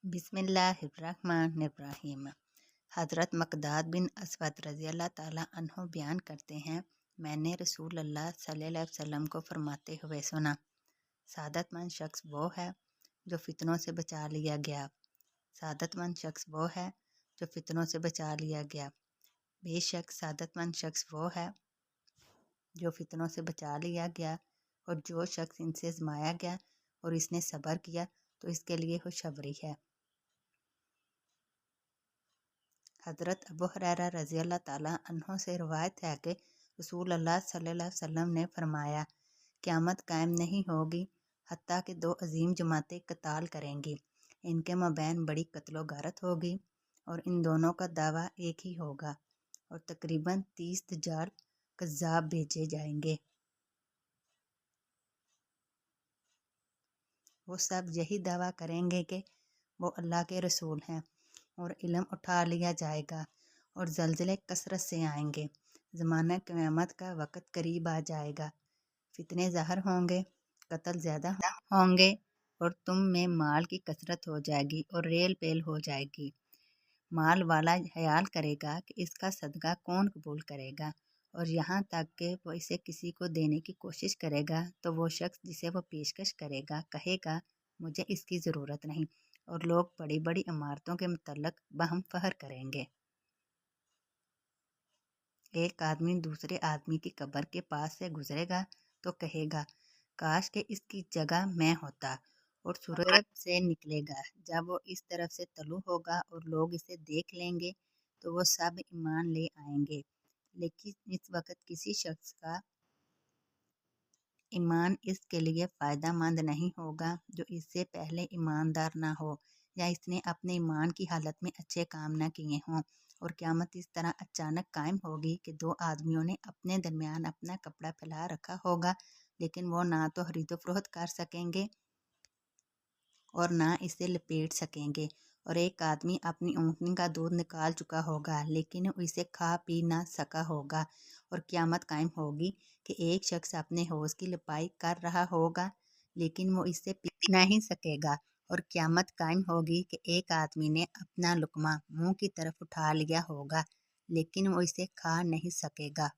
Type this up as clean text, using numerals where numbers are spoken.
बिस्मिल्लाहिर्रहमानिर्रहीम। हज़रत मक़दाद बिन असवद रज़ियल्लाहु ताला अन्हु बयान करते हैं, मैंने रसूल अल्लाह सल्लल्लाहु अलैहि वसल्लम को फरमाते हुए सुना, सादतमंद शख्स वो है जो फितनों से बचा लिया गया। सादतमंद शख्स वो है जो फितनों से बचा लिया गया। बेशक सादतमंद शख्स वो है जो फितनों से बचा लिया गया, और जो शख्स इनसे आजमाया गया और इसने सब्र किया तो इसके लिए खुशखबरी है। हज़रत अबू हुरैरा रज़ियल्लाहु ताला अन्हु से रवायत है कि रसूल अल्लाह सल्लल्लाहु अलैहि वसल्लम ने फरमाया, क़यामत कायम नहीं होगी हत्ता कि दो अजीम जमातें कताल करेंगी। इनके मबैन बड़ी कत्लो गारत होगी और इन दोनों का दावा एक ही होगा, और तकरीबन 30 दज्जाल कज़्ज़ाब भेजे जाएंगे। वो सब यही दावा करेंगे कि वो अल्लाह के रसूल हैं, और इल्म उठा लिया जाएगा और ज़लज़ले कसरत से आएंगे। ज़माना क़यामत का वक़्त करीब आ जाएगा। फितने ज़ाहिर होंगे, कत्ल ज़्यादा होंगे, और तुम में माल की कसरत हो जाएगी और रेल पेल हो जाएगी। माल वाला ख्याल करेगा कि इसका सदका कौन कबूल करेगा, और यहाँ तक कि वो इसे किसी को देने की कोशिश करेगा तो वो शख्स जिसे वो पेशकश करेगा कहेगा, मुझे इसकी ज़रूरत नहीं, और लोग बड़ी बड़ी इमारतों के मुतल्लक बहम फहर करेंगे। एक आदमी दूसरे आदमी की कब्र के पास से गुजरेगा तो कहेगा, काश के इसकी जगह मैं होता, और सूरज से निकलेगा। जब वो इस तरफ से तलु होगा और लोग इसे देख लेंगे तो वो सब ईमान ले आएंगे, लेकिन इस वक्त किसी शख्स का ईमान इसके लिए फ़ायदा मंद नहीं होगा जो इससे पहले ईमानदार ना हो, या इसने अपने ईमान की हालत में अच्छे काम न किए हों। और क़यामत इस तरह अचानक कायम होगी कि दो आदमियों ने अपने दरमियान अपना कपड़ा फैला रखा होगा, लेकिन वो ना तो खरीदो फरोख्त कर सकेंगे और ना इसे लपेट सकेंगे। और एक आदमी अपनी ऊँटनी का दूध निकाल चुका होगा, लेकिन वो इसे खा पी ना सका होगा। और क़यामत कायम होगी कि एक शख्स अपने हौज़ की लिपाई कर रहा होगा, लेकिन वो इससे पी नहीं सकेगा। और क़यामत कायम होगी कि एक आदमी ने अपना लुक़मा मुँह की तरफ उठा लिया होगा, लेकिन वो इसे खा नहीं सकेगा।